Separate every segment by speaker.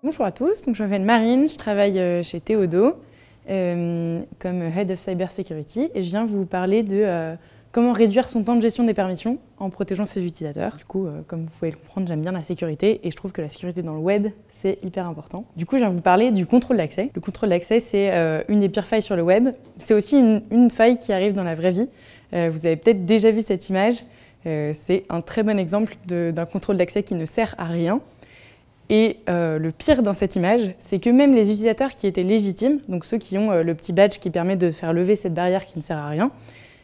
Speaker 1: Bonjour à tous, donc je m'appelle Marine, je travaille chez Théodo comme Head of Cyber Security et je viens vous parler de comment réduire son temps de gestion des permissions en protégeant ses utilisateurs. Du coup, comme vous pouvez le comprendre, j'aime bien la sécurité et je trouve que la sécurité dans le web, c'est hyper important. Du coup, je viens vous parler du contrôle d'accès. Le contrôle d'accès, c'est une des pires failles sur le web. C'est aussi une faille qui arrive dans la vraie vie. Vous avez peut-être déjà vu cette image. C'est un très bon exemple d'un contrôle d'accès qui ne sert à rien. Et le pire dans cette image, c'est que même les utilisateurs qui étaient légitimes, donc ceux qui ont le petit badge qui permet de faire lever cette barrière qui ne sert à rien,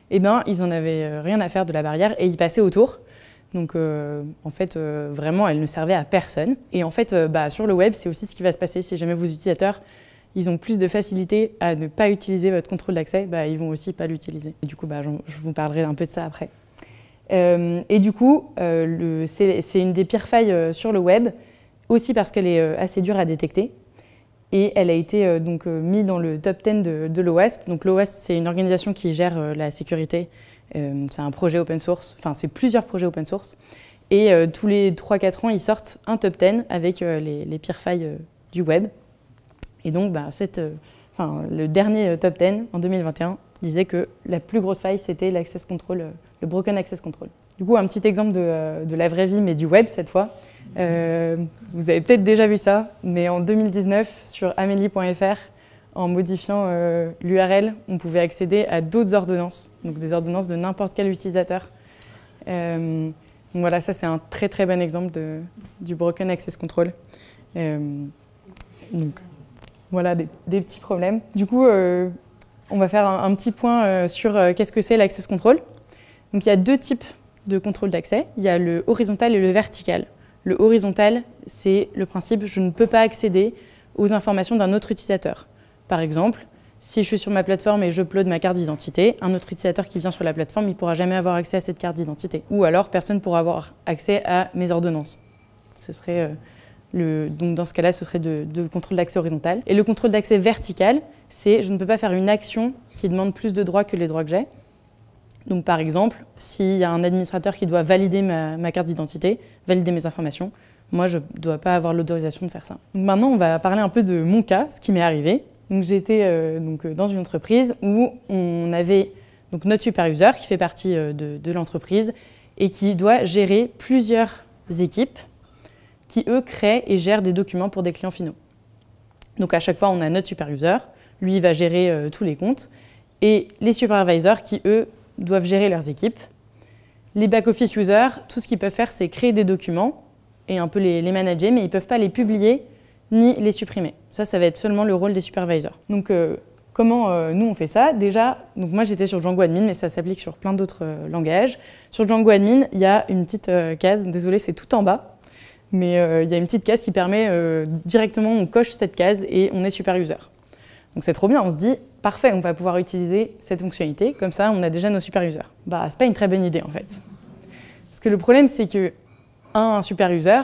Speaker 1: eh ben, ils n'en avaient rien à faire de la barrière et ils passaient autour. Donc en fait, vraiment, elle ne servait à personne. Et en fait, sur le web, c'est aussi ce qui va se passer. Si jamais vos utilisateurs ils ont plus de facilité à ne pas utiliser votre contrôle d'accès, ils vont aussi pas l'utiliser. Et du coup, je vous parlerai un peu de ça après. Et du coup, c'est une des pires failles sur le web, aussi parce qu'elle est assez dure à détecter. Et elle a été mise dans le top 10 de l'OWASP. Donc l'OWASP, c'est une organisation qui gère la sécurité. C'est un projet open source, enfin c'est plusieurs projets open source. Et tous les 3-4 ans, ils sortent un top 10 avec les pires failles du web. Et donc le dernier top 10 en 2021 disait que la plus grosse faille, c'était l'access control, le broken access control. Du coup, un petit exemple de la vraie vie, mais du web cette fois. Vous avez peut-être déjà vu ça, mais en 2019, sur amélie.fr, en modifiant l'URL, on pouvait accéder à d'autres ordonnances, donc des ordonnances de n'importe quel utilisateur. Donc voilà, ça c'est un très très bon exemple du broken access control. Donc voilà des petits problèmes. Du coup, on va faire un petit point sur qu'est-ce que c'est l'access control. Donc il y a deux types de contrôle d'accès. Il y a le horizontal et le vertical. Le horizontal, c'est le principe je ne peux pas accéder aux informations d'un autre utilisateur. Par exemple, si je suis sur ma plateforme et j'upload ma carte d'identité, un autre utilisateur qui vient sur la plateforme, il ne pourra jamais avoir accès à cette carte d'identité. Ou alors, personne ne pourra avoir accès à mes ordonnances. Ce serait donc dans ce cas-là, ce serait de contrôle d'accès horizontal. Et le contrôle d'accès vertical, c'est je ne peux pas faire une action qui demande plus de droits que les droits que j'ai. Donc par exemple, s'il y a un administrateur qui doit valider ma carte d'identité, valider mes informations, moi je ne dois pas avoir l'autorisation de faire ça. Donc maintenant, on va parler un peu de mon cas, ce qui m'est arrivé. J'étais dans une entreprise où on avait notre super user qui fait partie de l'entreprise et qui doit gérer plusieurs équipes qui, eux, créent et gèrent des documents pour des clients finaux. Donc à chaque fois, on a notre super user, lui il va gérer tous les comptes, et les supervisors qui, eux, doivent gérer leurs équipes. Les back-office users, tout ce qu'ils peuvent faire, c'est créer des documents et un peu les manager, mais ils ne peuvent pas les publier ni les supprimer. Ça va être seulement le rôle des supervisors. Donc, comment nous on fait ça? Déjà, moi j'étais sur Django Admin, mais ça s'applique sur plein d'autres langages. Sur Django Admin, il y a une petite case, désolé, c'est tout en bas, mais il y a une petite case qui permet directement, on coche cette case et on est super user. Donc c'est trop bien, on se dit, parfait, on va pouvoir utiliser cette fonctionnalité, comme ça on a déjà nos super users. C'est pas une très bonne idée en fait. Parce que le problème c'est que un super user,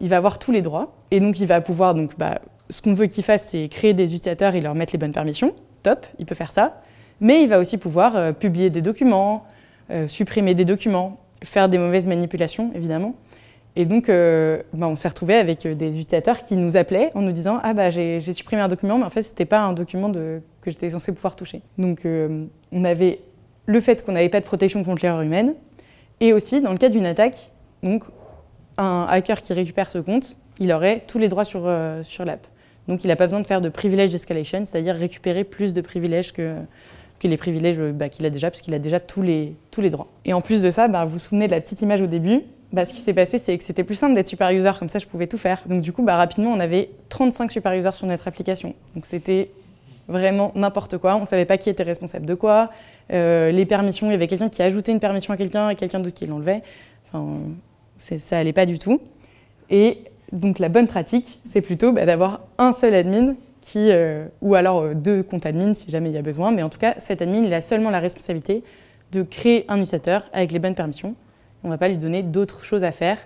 Speaker 1: il va avoir tous les droits, et donc il va pouvoir, ce qu'on veut qu'il fasse, c'est créer des utilisateurs et leur mettre les bonnes permissions, top, il peut faire ça, mais il va aussi pouvoir publier des documents, supprimer des documents, faire des mauvaises manipulations évidemment. Et donc, on s'est retrouvé avec des utilisateurs qui nous appelaient en nous disant « Ah j'ai supprimé un document, mais en fait, ce n'était pas un document que j'étais censé pouvoir toucher. » Donc, on avait le fait qu'on n'avait pas de protection contre l'erreur humaine, et aussi, dans le cas d'une attaque, donc, un hacker qui récupère ce compte, il aurait tous les droits sur l'app. Donc, il n'a pas besoin de faire de privilege d'escalation, c'est-à-dire récupérer plus de privilèges que les privilèges qu'il a déjà, parce qu'il a déjà tous les droits. Et en plus de ça, vous vous souvenez de la petite image au début, ce qui s'est passé, c'est que c'était plus simple d'être super user, comme ça je pouvais tout faire. Donc du coup, rapidement, on avait 35 super users sur notre application. Donc c'était vraiment n'importe quoi, on ne savait pas qui était responsable de quoi. Les permissions, il y avait quelqu'un qui ajoutait une permission à quelqu'un et quelqu'un d'autre qui l'enlevait. Enfin, ça allait pas du tout. Et donc la bonne pratique, c'est plutôt d'avoir un seul admin ou alors 2 comptes admin si jamais il y a besoin. Mais en tout cas, cet admin, il a seulement la responsabilité de créer un utilisateur avec les bonnes permissions. On ne va pas lui donner d'autres choses à faire,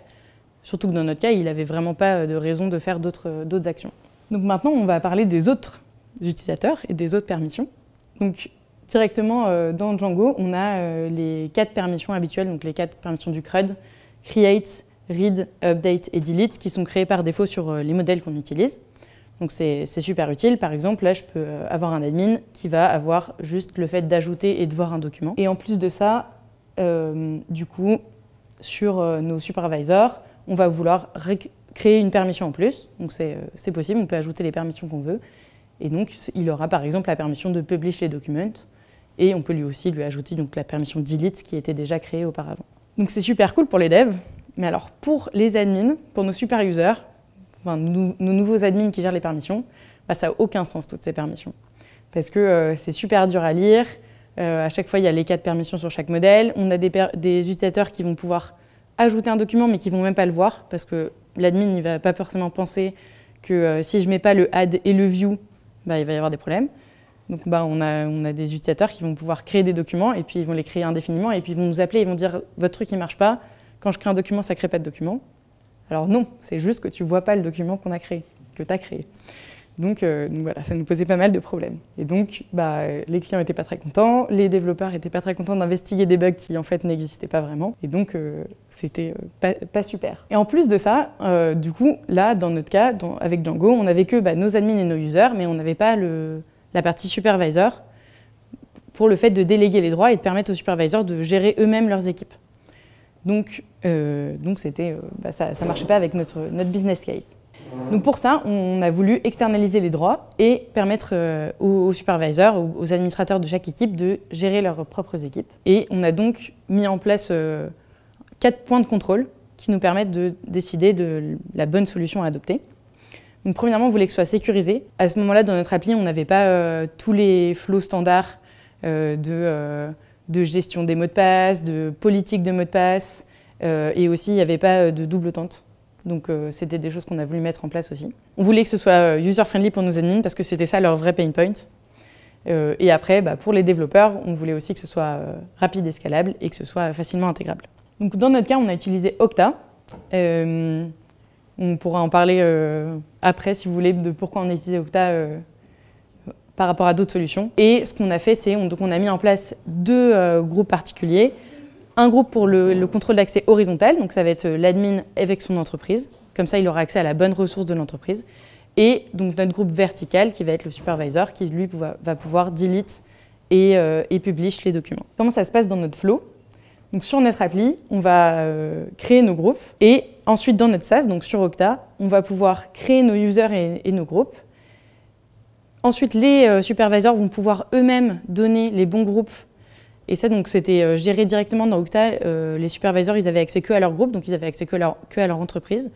Speaker 1: surtout que dans notre cas, il n'avait vraiment pas de raison de faire d'autres actions. Donc maintenant, on va parler des autres utilisateurs et des autres permissions. Donc directement dans Django, on a les 4 permissions habituelles, donc les 4 permissions du CRUD, create, read, update et delete qui sont créés par défaut sur les modèles qu'on utilise. Donc c'est super utile. Par exemple, là, je peux avoir un admin qui va avoir juste le fait d'ajouter et de voir un document. Et en plus de ça, du coup, sur nos supervisors, on va vouloir créer une permission en plus. Donc c'est possible, on peut ajouter les permissions qu'on veut. Et donc, il aura par exemple la permission de publish les documents. Et on peut lui aussi lui ajouter donc, la permission delete qui était déjà créée auparavant. Donc c'est super cool pour les devs. Mais alors pour les admins, pour nos super users, enfin, nos nouveaux admins qui gèrent les permissions, bah, ça n'a aucun sens toutes ces permissions. Parce que c'est super dur à lire. À chaque fois, il y a les cas de permissions sur chaque modèle. On a des utilisateurs qui vont pouvoir ajouter un document mais qui ne vont même pas le voir parce que l'admin ne va pas forcément penser que si je ne mets pas le add et le view, bah, il va y avoir des problèmes. Donc bah, on a des utilisateurs qui vont pouvoir créer des documents et puis ils vont les créer indéfiniment et puis ils vont nous appeler, ils vont dire « votre truc ne marche pas, quand je crée un document, ça ne crée pas de document ». Alors non, c'est juste que tu ne vois pas le document qu'on a créé, que tu as créé. Donc voilà, ça nous posait pas mal de problèmes. Et donc bah, les clients n'étaient pas très contents, les développeurs n'étaient pas très contents d'investiguer des bugs qui en fait n'existaient pas vraiment. Et donc c'était pas super. Et en plus de ça, du coup, là, dans notre cas, avec Django, on n'avait que nos admins et nos users, mais on n'avait pas la partie supervisor pour le fait de déléguer les droits et de permettre aux supervisors de gérer eux-mêmes leurs équipes. Donc ça ne marchait pas avec notre business case. Donc pour ça, on a voulu externaliser les droits et permettre aux supervisors, aux administrateurs de chaque équipe de gérer leurs propres équipes. Et on a donc mis en place 4 points de contrôle qui nous permettent de décider de la bonne solution à adopter. Donc premièrement, on voulait que ce soit sécurisé. À ce moment-là, dans notre appli, on n'avait pas tous les flows standards de gestion des mots de passe, de politique de mots de passe, et aussi il n'y avait pas de double tente. Donc c'était des choses qu'on a voulu mettre en place aussi. On voulait que ce soit user-friendly pour nos admins parce que c'était ça leur vrai pain point. Et après, pour les développeurs, on voulait aussi que ce soit rapide et scalable et que ce soit facilement intégrable. Donc dans notre cas, on a utilisé Okta. On pourra en parler après si vous voulez de pourquoi on a utilisé Okta par rapport à d'autres solutions. Et ce qu'on a fait, c'est qu'on a mis en place 2 groupes particuliers. Un groupe pour le contrôle d'accès horizontal, donc ça va être l'admin avec son entreprise. Comme ça, il aura accès à la bonne ressource de l'entreprise. Et donc notre groupe vertical, qui va être le supervisor, qui lui va pouvoir delete et publish les documents. Comment ça se passe dans notre flow? Donc sur notre appli, on va créer nos groupes. Et ensuite, dans notre SaaS, donc sur Okta, on va pouvoir créer nos users et nos groupes. Ensuite, les supervisors vont pouvoir eux-mêmes donner les bons groupes. Et ça, donc, c'était géré directement dans Okta. Les supervisors, ils avaient accès que à leur groupe, donc ils avaient accès que à leur entreprise.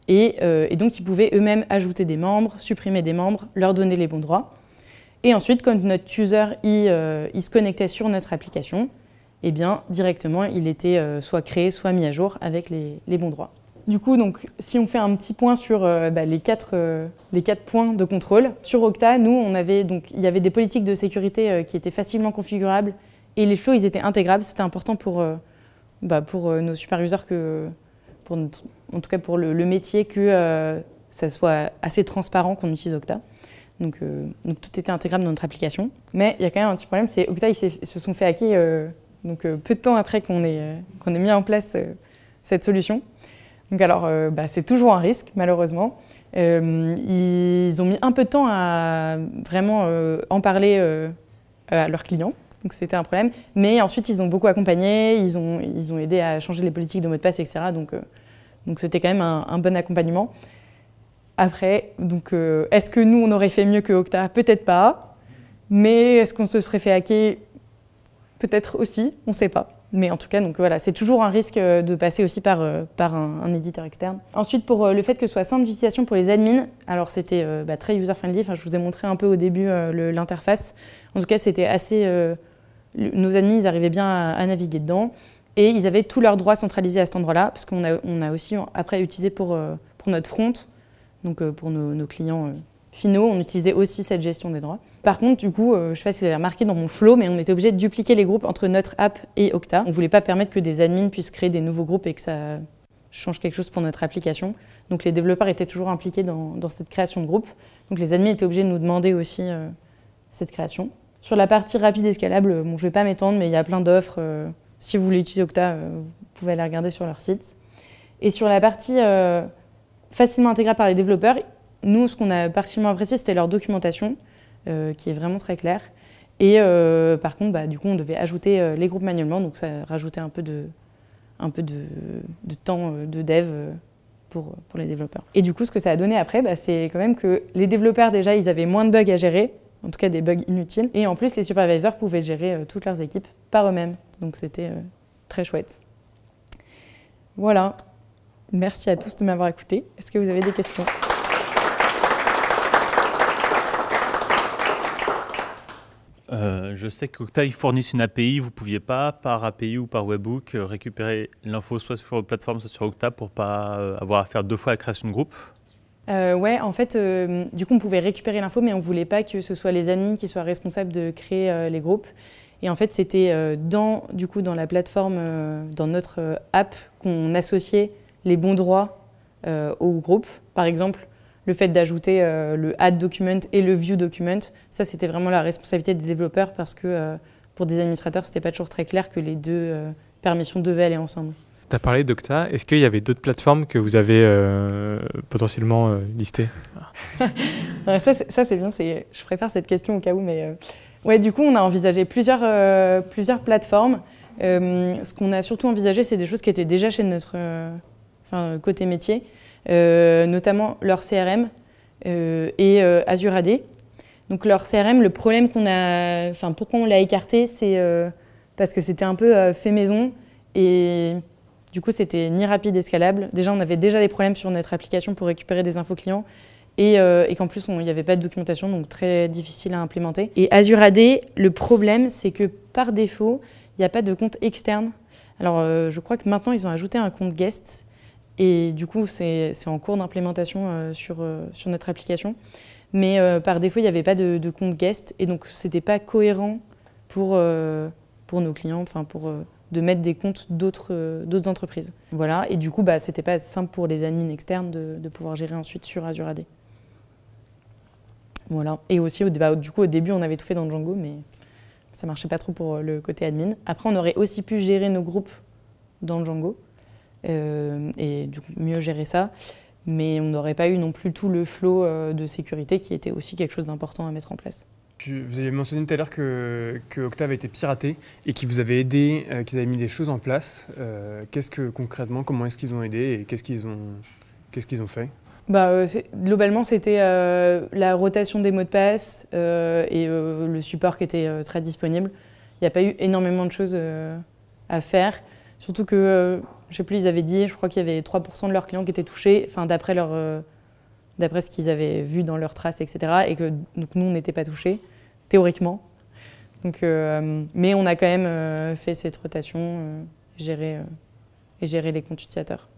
Speaker 1: Et donc, ils pouvaient eux-mêmes ajouter des membres, supprimer des membres, leur donner les bons droits. Et ensuite, quand notre user il se connectait sur notre application, eh bien, directement, il était soit créé, soit mis à jour avec les bons droits. Du coup, donc, si on fait un petit point sur les 4 points de contrôle, sur Okta, nous, il y avait des politiques de sécurité qui étaient facilement configurables et les flows, ils étaient intégrables. C'était important pour nos super users, en tout cas pour le métier, que ça soit assez transparent qu'on utilise Okta. Donc tout était intégrable dans notre application. Mais il y a quand même un petit problème, c'est Okta, ils se sont fait hacker peu de temps après qu'on ait mis en place cette solution. Donc alors, c'est toujours un risque, malheureusement. Ils ont mis un peu de temps à vraiment en parler à leurs clients. Donc c'était un problème. Mais ensuite, ils ont beaucoup accompagné, ils ont aidé à changer les politiques de mots de passe, etc. Donc c'était quand même un bon accompagnement. Après, est-ce que nous, on aurait fait mieux que Okta? Peut-être pas. Mais est-ce qu'on se serait fait hacker? Peut-être aussi, on ne sait pas. Mais en tout cas, voilà, c'est toujours un risque de passer aussi par un éditeur externe. Ensuite, pour le fait que ce soit simple d'utilisation pour les admins, alors c'était très user-friendly. Enfin, je vous ai montré un peu au début l'interface. En tout cas, c'était assez... nos admins, ils arrivaient bien à naviguer dedans. Et ils avaient tous leurs droits centralisés à cet endroit-là, parce qu'on a aussi après utilisé pour notre front, donc pour nos clients finaux, on utilisait aussi cette gestion des droits. Par contre, du coup, je ne sais pas si vous avez remarqué dans mon flow, mais on était obligé de dupliquer les groupes entre notre app et Okta. On ne voulait pas permettre que des admins puissent créer des nouveaux groupes et que ça change quelque chose pour notre application. Donc les développeurs étaient toujours impliqués dans cette création de groupe. Donc les admins étaient obligés de nous demander aussi cette création. Sur la partie rapide et scalable, je ne vais pas m'étendre, mais il y a plein d'offres. Si vous voulez utiliser Okta, vous pouvez aller regarder sur leur site. Et sur la partie facilement intégrable par les développeurs, nous, ce qu'on a particulièrement apprécié, c'était leur documentation, qui est vraiment très claire. Et par contre, du coup, on devait ajouter les groupes manuellement, donc ça rajoutait un peu de temps de dev pour les développeurs. Et du coup, ce que ça a donné après, c'est quand même que les développeurs, déjà, ils avaient moins de bugs à gérer, en tout cas des bugs inutiles. Et en plus, les supervisors pouvaient gérer toutes leurs équipes par eux-mêmes. Donc c'était très chouette. Voilà. Merci à tous de m'avoir écouté. Est-ce que vous avez des questions ?
Speaker 2: Je sais qu'Octa ils fournissent une API, vous ne pouviez pas, par API ou par webhook, récupérer l'info soit sur votre plateforme, soit sur Octa pour ne pas avoir à faire 2 fois la création de groupe.
Speaker 1: Ouais, en fait, du coup, on pouvait récupérer l'info, mais on ne voulait pas que ce soit les admins qui soient responsables de créer les groupes. Et en fait, c'était dans la plateforme, dans notre app, qu'on associait les bons droits au groupe. Par exemple, le fait d'ajouter le add document et le view document, ça c'était vraiment la responsabilité des développeurs parce que pour des administrateurs, c'était pas toujours très clair que les deux permissions devaient aller ensemble.
Speaker 3: Tu as parlé d'Octa, est-ce qu'il y avait d'autres plateformes que vous avez potentiellement listées ?
Speaker 1: Ça c'est bien, je prépare cette question au cas où, mais ouais, du coup on a envisagé plusieurs plateformes. Ce qu'on a surtout envisagé, c'est des choses qui étaient déjà chez notre côté métier. Notamment leur CRM et Azure AD. Donc leur CRM, le problème pourquoi on l'a écarté, c'est parce que c'était un peu fait maison et du coup c'était ni rapide ni scalable. Déjà on avait déjà des problèmes sur notre application pour récupérer des infos clients et qu'en plus il n'y avait pas de documentation, donc très difficile à implémenter. Et Azure AD, le problème c'est que par défaut, il n'y a pas de compte externe. Alors je crois que maintenant ils ont ajouté un compte guest. Et du coup, c'est en cours d'implémentation sur notre application. Mais par défaut, il n'y avait pas de compte guest. Et donc, ce n'était pas cohérent pour nos clients, de mettre des comptes d'autres entreprises. Voilà. Et du coup, ce n'était pas simple pour les admins externes de pouvoir gérer ensuite sur Azure AD. Voilà. Et aussi, du coup, au début, on avait tout fait dans Django, mais ça ne marchait pas trop pour le côté admin. Après, on aurait aussi pu gérer nos groupes dans Django. Et du coup mieux gérer ça, mais on n'aurait pas eu non plus tout le flow de sécurité qui était aussi quelque chose d'important à mettre en place.
Speaker 4: Vous avez mentionné tout à l'heure que Octa avait été piraté et qu'ils vous avaient aidé, qu'ils avaient mis des choses en place. Concrètement, comment est-ce qu'ils ont aidé et qu'est-ce qu'ils ont fait ?
Speaker 1: Globalement, c'était la rotation des mots de passe et le support qui était très disponible. Il n'y a pas eu énormément de choses à faire. Surtout que, je ne sais plus, ils avaient dit, je crois qu'il y avait 3% de leurs clients qui étaient touchés, d'après ce qu'ils avaient vu dans leurs traces, etc. Et que donc, nous, on n'était pas touchés, théoriquement. Donc, mais on a quand même fait cette rotation, gérer les comptes utilisateurs.